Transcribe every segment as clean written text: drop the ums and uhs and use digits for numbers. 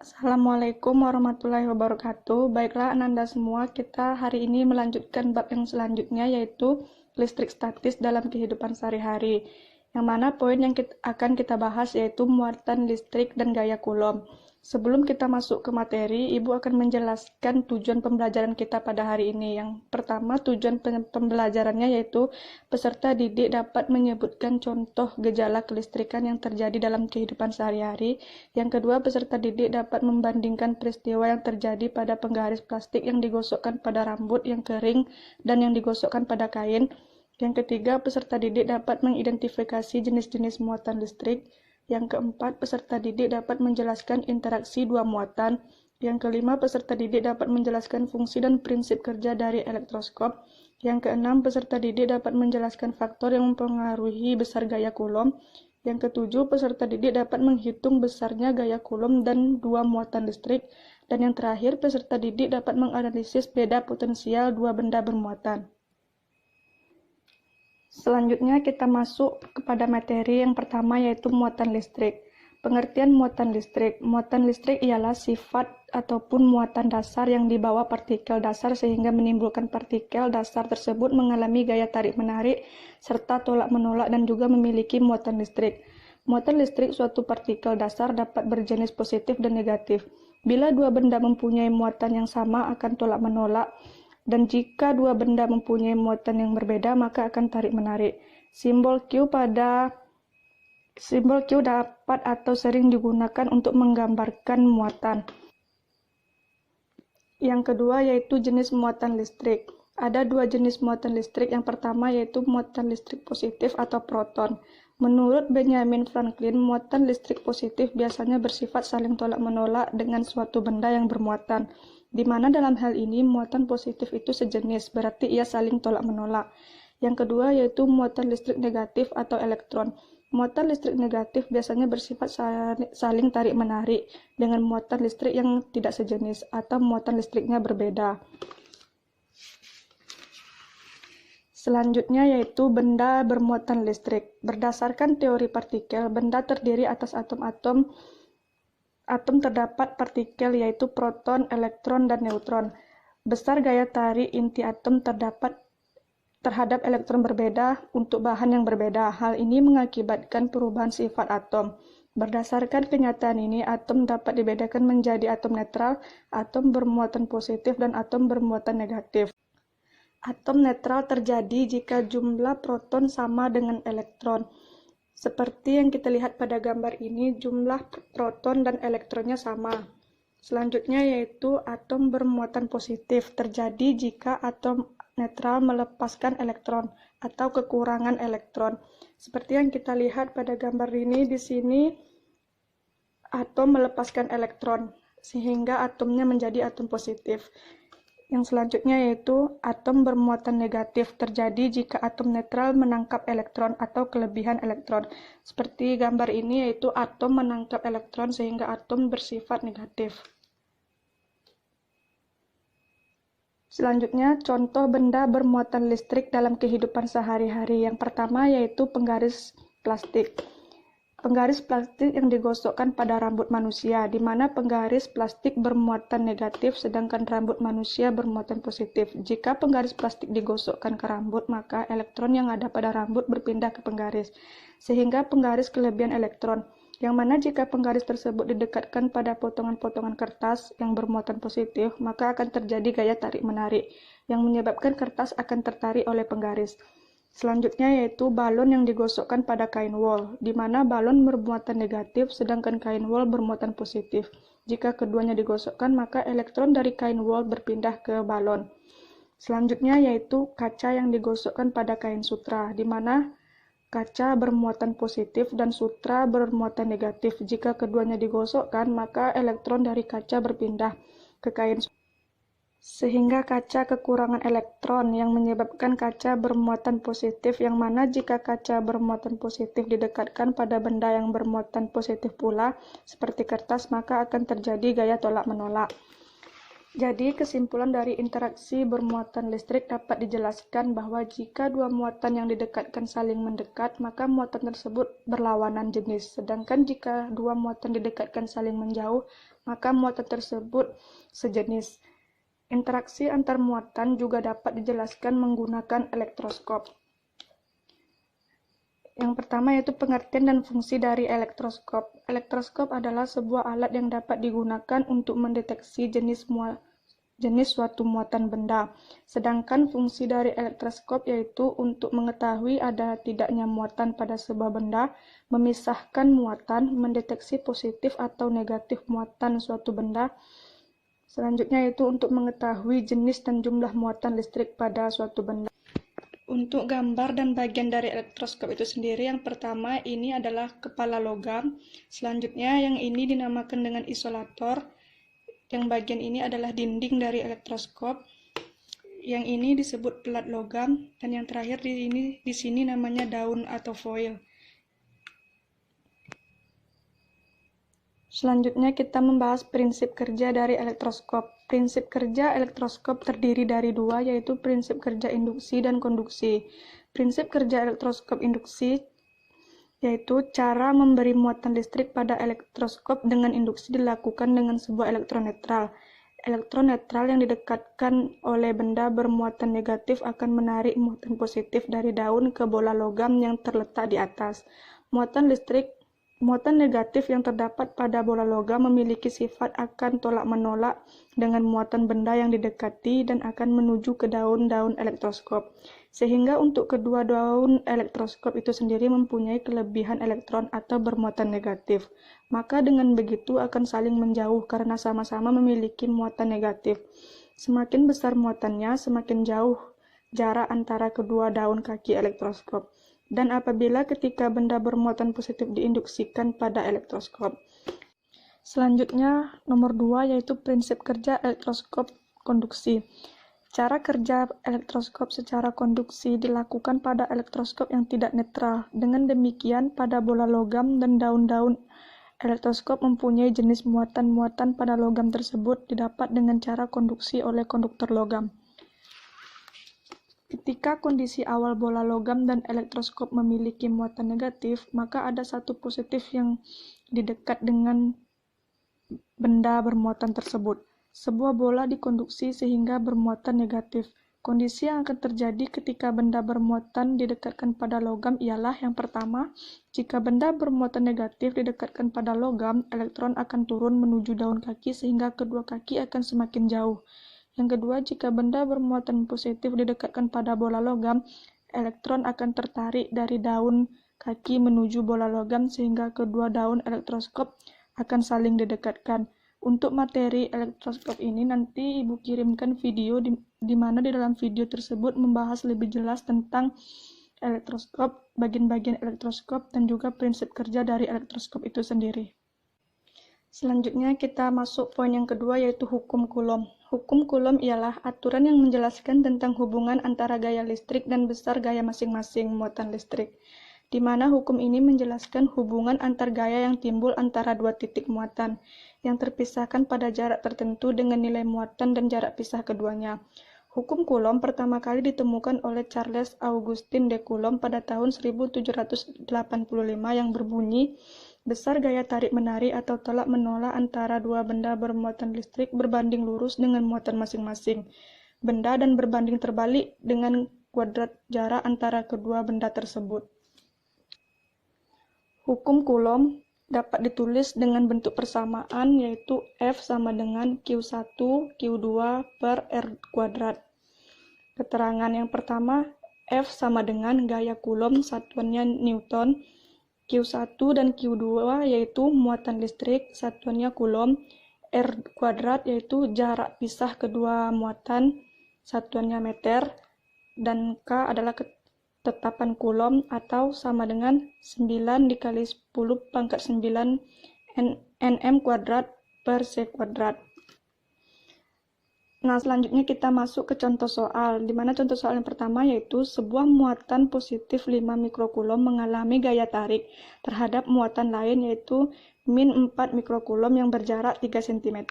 Assalamualaikum warahmatullahi wabarakatuh. Baiklah Ananda semua, kita hari ini melanjutkan bab yang selanjutnya yaitu listrik statis dalam kehidupan sehari-hari. Yang mana poin yang akan kita bahas yaitu muatan listrik dan gaya Coulomb. Sebelum kita masuk ke materi, Ibu akan menjelaskan tujuan pembelajaran kita pada hari ini. Yang pertama, tujuan pembelajarannya yaitu peserta didik dapat menyebutkan contoh gejala kelistrikan yang terjadi dalam kehidupan sehari-hari. Yang kedua, peserta didik dapat membandingkan peristiwa yang terjadi pada penggaris plastik yang digosokkan pada rambut yang kering dan yang digosokkan pada kain. Yang ketiga, peserta didik dapat mengidentifikasi jenis-jenis muatan listrik. Yang keempat, peserta didik dapat menjelaskan interaksi dua muatan. Yang kelima, peserta didik dapat menjelaskan fungsi dan prinsip kerja dari elektroskop. Yang keenam, peserta didik dapat menjelaskan faktor yang mempengaruhi besar gaya Coulomb. Yang ketujuh, peserta didik dapat menghitung besarnya gaya Coulomb dan dua muatan listrik. Dan yang terakhir, peserta didik dapat menganalisis beda potensial dua benda bermuatan. Selanjutnya kita masuk kepada materi yang pertama yaitu muatan listrik. Pengertian muatan listrik. Muatan listrik ialah sifat ataupun muatan dasar yang dibawa partikel dasar sehingga menimbulkan partikel dasar tersebut mengalami gaya tarik-menarik serta tolak-menolak dan juga memiliki muatan listrik. Muatan listrik suatu partikel dasar dapat berjenis positif dan negatif. Bila dua benda mempunyai muatan yang sama akan tolak-menolak. Dan jika dua benda mempunyai muatan yang berbeda, maka akan tarik-menarik. Simbol Q dapat atau sering digunakan untuk menggambarkan muatan. Yang kedua yaitu jenis muatan listrik. Ada dua jenis muatan listrik. Yang pertama yaitu muatan listrik positif atau proton. Menurut Benjamin Franklin, muatan listrik positif biasanya bersifat saling tolak-menolak dengan suatu benda yang bermuatan. Di mana dalam hal ini muatan positif itu sejenis, berarti ia saling tolak-menolak. Yang kedua yaitu muatan listrik negatif atau elektron. Muatan listrik negatif biasanya bersifat saling tarik-menarik dengan muatan listrik yang tidak sejenis atau muatan listriknya berbeda. Selanjutnya yaitu benda bermuatan listrik. Berdasarkan teori partikel, benda terdiri atas atom-atom terdapat partikel yaitu proton, elektron, dan neutron. Besar gaya tarik inti atom terhadap elektron berbeda untuk bahan yang berbeda. Hal ini mengakibatkan perubahan sifat atom. Berdasarkan kenyataan ini, atom dapat dibedakan menjadi atom netral, atom bermuatan positif, dan atom bermuatan negatif. Atom netral terjadi jika jumlah proton sama dengan elektron. Seperti yang kita lihat pada gambar ini, jumlah proton dan elektronnya sama. Selanjutnya yaitu atom bermuatan positif terjadi jika atom netral melepaskan elektron atau kekurangan elektron. Seperti yang kita lihat pada gambar ini, di sini atom melepaskan elektron sehingga atomnya menjadi atom positif. Yang selanjutnya yaitu atom bermuatan negatif terjadi jika atom netral menangkap elektron atau kelebihan elektron. Seperti gambar ini yaitu atom menangkap elektron sehingga atom bersifat negatif. Selanjutnya contoh benda bermuatan listrik dalam kehidupan sehari-hari. Yang pertama yaitu penggaris plastik. Penggaris plastik yang digosokkan pada rambut manusia, di mana penggaris plastik bermuatan negatif sedangkan rambut manusia bermuatan positif. Jika penggaris plastik digosokkan ke rambut, maka elektron yang ada pada rambut berpindah ke penggaris, sehingga penggaris kelebihan elektron. Yang mana jika penggaris tersebut didekatkan pada potongan-potongan kertas yang bermuatan positif, maka akan terjadi gaya tarik-menarik, yang menyebabkan kertas akan tertarik oleh penggaris. Selanjutnya yaitu balon yang digosokkan pada kain wol, di mana balon bermuatan negatif sedangkan kain wol bermuatan positif. Jika keduanya digosokkan, maka elektron dari kain wol berpindah ke balon. Selanjutnya yaitu kaca yang digosokkan pada kain sutra, di mana kaca bermuatan positif dan sutra bermuatan negatif. Jika keduanya digosokkan, maka elektron dari kaca berpindah ke kain sutra, sehingga kaca kekurangan elektron yang menyebabkan kaca bermuatan positif, yang mana jika kaca bermuatan positif didekatkan pada benda yang bermuatan positif pula seperti kertas, maka akan terjadi gaya tolak-menolak. Jadi, kesimpulan dari interaksi bermuatan listrik dapat dijelaskan bahwa jika dua muatan yang didekatkan saling mendekat, maka muatan tersebut berlawanan jenis. Sedangkan jika dua muatan didekatkan saling menjauh, maka muatan tersebut sejenis. Interaksi antar muatan juga dapat dijelaskan menggunakan elektroskop. Yang pertama yaitu pengertian dan fungsi dari elektroskop. Elektroskop adalah sebuah alat yang dapat digunakan untuk mendeteksi jenis suatu muatan benda. Sedangkan fungsi dari elektroskop yaitu untuk mengetahui ada tidaknya muatan pada sebuah benda, memisahkan muatan, mendeteksi positif atau negatif muatan suatu benda. Selanjutnya yaitu untuk mengetahui jenis dan jumlah muatan listrik pada suatu benda. Untuk gambar dan bagian dari elektroskop itu sendiri, yang pertama ini adalah kepala logam, selanjutnya yang ini dinamakan dengan isolator, yang bagian ini adalah dinding dari elektroskop, yang ini disebut pelat logam, dan yang terakhir di sini namanya daun atau foil. Selanjutnya kita membahas prinsip kerja dari elektroskop. Prinsip kerja elektroskop terdiri dari dua, yaitu prinsip kerja induksi dan konduksi. Prinsip kerja elektroskop induksi yaitu cara memberi muatan listrik pada elektroskop dengan induksi dilakukan dengan sebuah elektron netral. Elektron netral yang didekatkan oleh benda bermuatan negatif akan menarik muatan positif dari daun ke bola logam yang terletak di atas. Muatan negatif yang terdapat pada bola logam memiliki sifat akan tolak-menolak dengan muatan benda yang didekati dan akan menuju ke daun-daun elektroskop. Sehingga untuk kedua daun elektroskop itu sendiri mempunyai kelebihan elektron atau bermuatan negatif. Maka dengan begitu akan saling menjauh karena sama-sama memiliki muatan negatif. Semakin besar muatannya, semakin jauh jarak antara kedua daun kaki elektroskop. Dan apabila ketika benda bermuatan positif diinduksikan pada elektroskop. Selanjutnya, nomor 2 yaitu prinsip kerja elektroskop konduksi. Cara kerja elektroskop secara konduksi dilakukan pada elektroskop yang tidak netral. Dengan demikian, pada bola logam dan daun-daun elektroskop mempunyai jenis muatan-muatan pada logam tersebut didapat dengan cara konduksi oleh konduktor logam. Ketika kondisi awal bola logam dan elektroskop memiliki muatan negatif, maka ada satu positif yang didekat dengan benda bermuatan tersebut. Sebuah bola dikonduksi sehingga bermuatan negatif. Kondisi yang akan terjadi ketika benda bermuatan didekatkan pada logam ialah yang pertama, jika benda bermuatan negatif didekatkan pada logam, elektron akan turun menuju daun kaki sehingga kedua kaki akan semakin jauh. Yang kedua, jika benda bermuatan positif didekatkan pada bola logam, elektron akan tertarik dari daun kaki menuju bola logam sehingga kedua daun elektroskop akan saling didekatkan. Untuk materi elektroskop ini nanti Ibu kirimkan video di mana di dalam video tersebut membahas lebih jelas tentang elektroskop, bagian-bagian elektroskop, dan juga prinsip kerja dari elektroskop itu sendiri. Selanjutnya kita masuk poin yang kedua yaitu hukum Coulomb. Hukum Coulomb ialah aturan yang menjelaskan tentang hubungan antara gaya listrik dan besar gaya masing-masing muatan listrik, di mana hukum ini menjelaskan hubungan antar gaya yang timbul antara dua titik muatan, yang terpisahkan pada jarak tertentu dengan nilai muatan dan jarak pisah keduanya. Hukum Coulomb pertama kali ditemukan oleh Charles Augustin de Coulomb pada tahun 1785 yang berbunyi, besar gaya tarik-menarik atau tolak-menolak antara dua benda bermuatan listrik berbanding lurus dengan muatan masing-masing benda dan berbanding terbalik dengan kuadrat jarak antara kedua benda tersebut. Hukum Coulomb dapat ditulis dengan bentuk persamaan yaitu F sama dengan Q1 Q2 per R kuadrat. Keterangan yang pertama, F sama dengan gaya Coulomb satuannya Newton, Q1 dan Q2 yaitu muatan listrik, satuannya Coulomb, R kuadrat yaitu jarak pisah kedua muatan, satuannya meter, dan K adalah ketetapan Coulomb atau sama dengan 9 dikali 10 pangkat 9 nm kuadrat per C kuadrat. Nah, selanjutnya kita masuk ke contoh soal, di mana contoh soal yang pertama yaitu sebuah muatan positif 5 mikrokulom mengalami gaya tarik terhadap muatan lain yaitu min 4 mikrokulom yang berjarak 3 cm.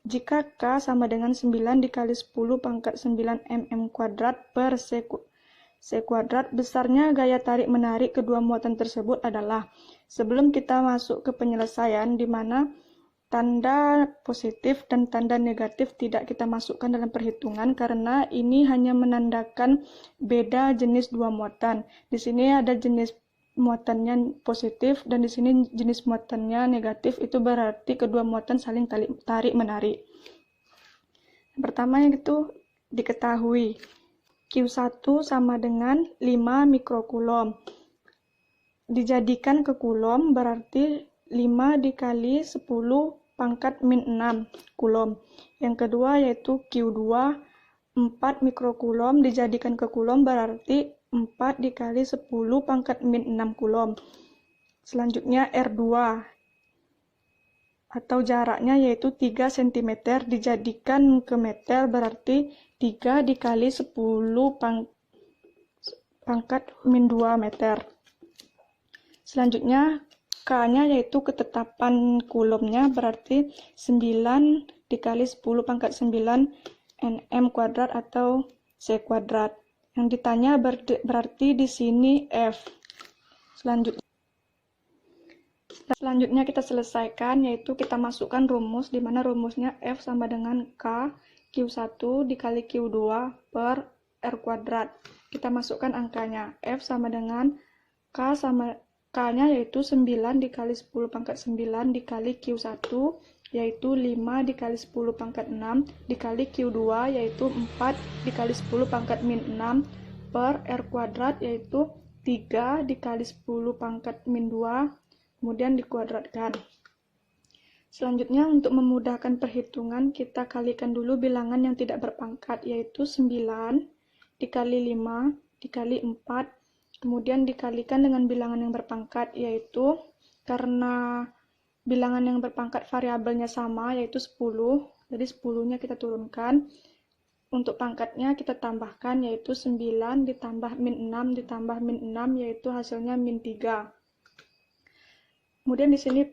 Jika K sama dengan 9 dikali 10 pangkat 9 mm kuadrat per C kuadrat, besarnya gaya tarik menarik kedua muatan tersebut adalah. Sebelum kita masuk ke penyelesaian, di mana tanda positif dan tanda negatif tidak kita masukkan dalam perhitungan karena ini hanya menandakan beda jenis dua muatan. Di sini ada jenis muatannya positif dan di sini jenis muatannya negatif, itu berarti kedua muatan saling tarik-menarik. Yang pertama yaitu diketahui Q1 sama dengan 5 mikrokulom. Dijadikan ke kulom berarti 5 dikali 10 pangkat min 6 kulom. Yang kedua yaitu Q2 4 mikrokulom dijadikan ke kulom berarti 4 dikali 10 pangkat min 6 kulom. Selanjutnya R2 atau jaraknya yaitu 3 cm dijadikan ke meter berarti 3 dikali 10 pangkat min 2 meter. Selanjutnya K-nya yaitu ketetapan kulomnya berarti 9 dikali 10 pangkat 9 nm kuadrat atau C kuadrat. Yang ditanya berarti di sini F. Selanjutnya kita selesaikan yaitu kita masukkan rumus di mana rumusnya F sama dengan K Q1 dikali Q2 per R kuadrat. Kita masukkan angkanya. F sama dengan K-nya yaitu 9 dikali 10 pangkat 9 dikali Q1 yaitu 5 dikali 10 pangkat 6 dikali Q2 yaitu 4 dikali 10 pangkat min 6 per R kuadrat yaitu 3 dikali 10 pangkat min 2 kemudian dikuadratkan. Selanjutnya untuk memudahkan perhitungan kita kalikan dulu bilangan yang tidak berpangkat yaitu 9 dikali 5 dikali 4 kemudian dikalikan dengan bilangan yang berpangkat yaitu karena bilangan yang berpangkat variabelnya sama yaitu 10, jadi 10-nya kita turunkan. Untuk pangkatnya kita tambahkan yaitu 9 ditambah min 6 ditambah min 6 yaitu hasilnya min 3. Kemudian di sini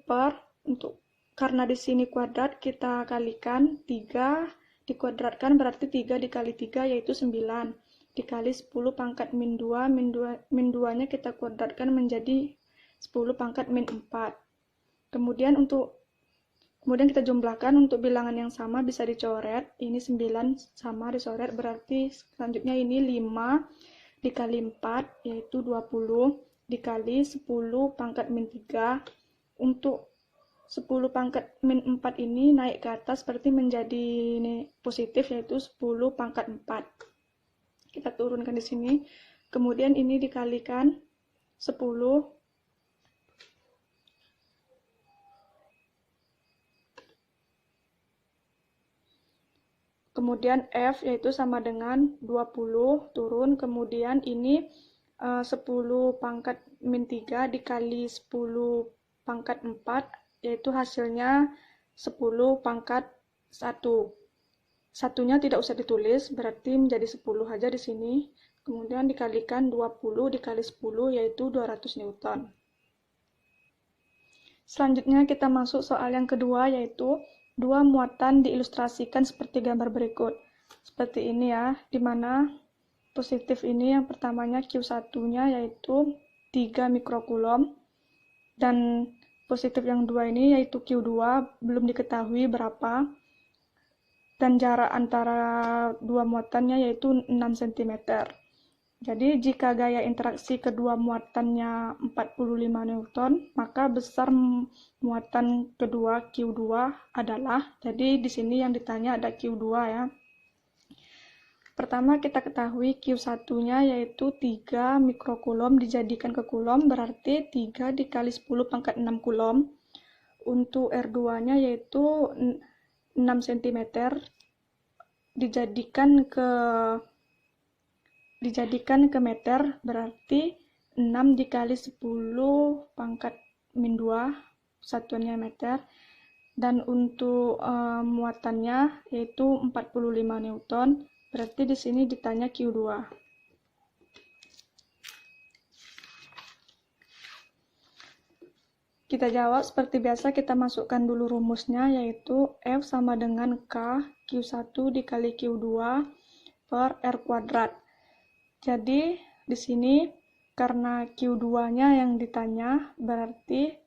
karena di sini kuadrat kita kalikan 3 dikuadratkan berarti 3 dikali 3 yaitu 9. Dikali 10 pangkat min 2, min 2-nya kita kuadratkan menjadi 10 pangkat min 4. Kemudian kita jumlahkan untuk bilangan yang sama bisa dicoret. Ini 9 sama dicoret berarti selanjutnya ini 5 dikali 4 yaitu 20 dikali 10 pangkat min 3. Untuk 10 pangkat min 4 ini naik ke atas berarti menjadi positif yaitu 10 pangkat 4. Kita turunkan di sini. Kemudian ini dikalikan 10. Kemudian F yaitu sama dengan 20 turun. Kemudian ini 10 pangkat min 3 dikali 10 pangkat 4 yaitu hasilnya 10 pangkat 1. Satunya tidak usah ditulis, berarti menjadi 10 aja di sini. Kemudian dikalikan 20 dikali 10 yaitu 200 Newton. Selanjutnya kita masuk soal yang kedua yaitu dua muatan diilustrasikan seperti gambar berikut. Seperti ini ya, di mana positif ini yang pertamanya Q1-nya yaitu 3 mikrokulom dan positif yang dua ini yaitu Q2 belum diketahui berapa. Dan jarak antara dua muatannya yaitu 6 cm. Jadi jika gaya interaksi kedua muatannya 45 Newton, maka besar muatan kedua Q2 adalah, jadi di sini yang ditanya ada Q2 ya. Pertama kita ketahui Q1-nya yaitu 3 mikrokulom dijadikan ke kulom berarti 3 dikali 10 pangkat 6 kulom. Untuk R2-nya yaitu 6 cm dijadikan ke meter berarti 6 dikali 10 pangkat min 2 satuannya meter Dan untuk muatannya yaitu 45 Newton. Berarti di sini ditanya Q2. Kita jawab seperti biasa, kita masukkan dulu rumusnya, yaitu F sama dengan K Q1 dikali Q2 per R kuadrat. Jadi di sini karena Q2-nya yang ditanya, berarti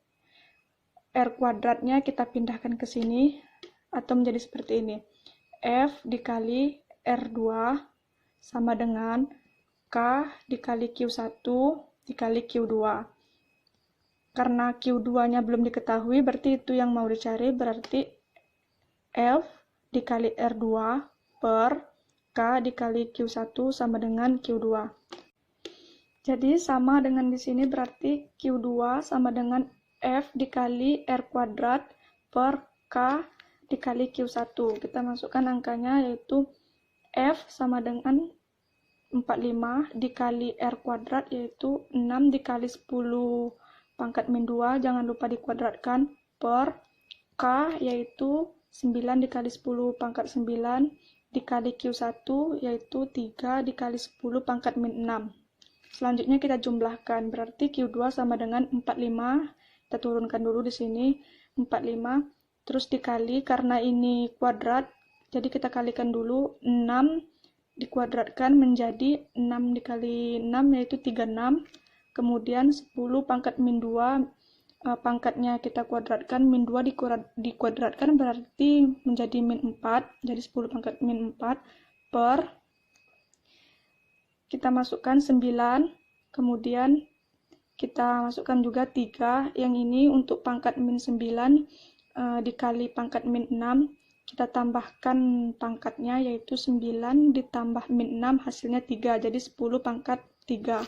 R kuadratnya kita pindahkan ke sini atau menjadi seperti ini. F dikali R2 sama dengan K dikali Q1 dikali Q2. Karena Q2-nya belum diketahui, berarti itu yang mau dicari, berarti F dikali R2 per K dikali Q1 sama dengan Q2. Jadi sama dengan di sini, berarti Q2 sama dengan F dikali R kuadrat per K dikali Q1. Kita masukkan angkanya, yaitu F sama dengan 45 dikali R kuadrat, yaitu 6 dikali 10 pangkat min 2, jangan lupa dikuadratkan, per K yaitu 9 dikali 10 pangkat 9 dikali Q1 yaitu 3 dikali 10 pangkat min 6. Selanjutnya kita jumlahkan, berarti Q2 sama dengan 45, kita turunkan dulu di sini, 45, terus dikali, karena ini kuadrat, jadi kita kalikan dulu, 6 dikuadratkan menjadi 6 dikali 6 yaitu 36, kemudian 10 pangkat min 2, pangkatnya kita kuadratkan, min 2 dikuadratkan berarti menjadi min 4, jadi 10 pangkat min 4 per, kita masukkan 9, kemudian kita masukkan juga 3, yang ini untuk pangkat min 9 dikali pangkat min 6, kita tambahkan pangkatnya yaitu 9 ditambah min 6 hasilnya 3, jadi 10 pangkat 3.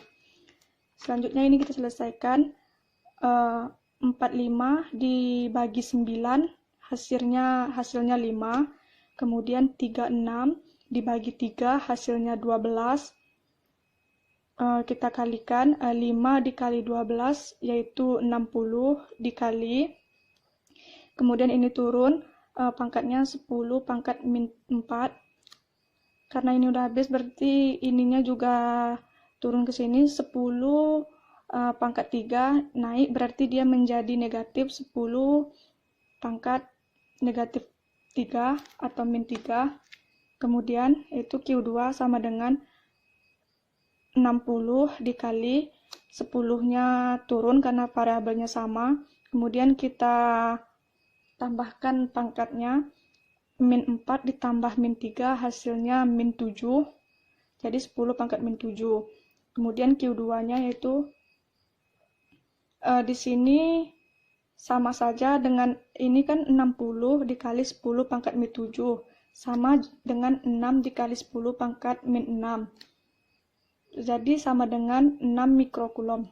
Selanjutnya ini kita selesaikan, 45 dibagi 9 hasilnya 5, kemudian 36 dibagi 3 hasilnya 12, kita kalikan, 5 dikali 12 yaitu 60 dikali, kemudian ini turun, pangkatnya 10 pangkat min 4, karena ini udah habis berarti ininya juga turun ke sini, 10 pangkat 3 naik, berarti dia menjadi negatif 10 pangkat negatif 3 atau min 3, kemudian itu Q2 sama dengan 60 dikali 10-nya turun karena variabelnya sama, kemudian kita tambahkan pangkatnya, min 4 ditambah min 3 hasilnya min 7, jadi 10 pangkat min 7. Kemudian Q2-nya yaitu di sini sama saja dengan ini kan 60 dikali 10 pangkat min 7 sama dengan 6 dikali 10 pangkat min 6. Jadi sama dengan 6 mikrokulom.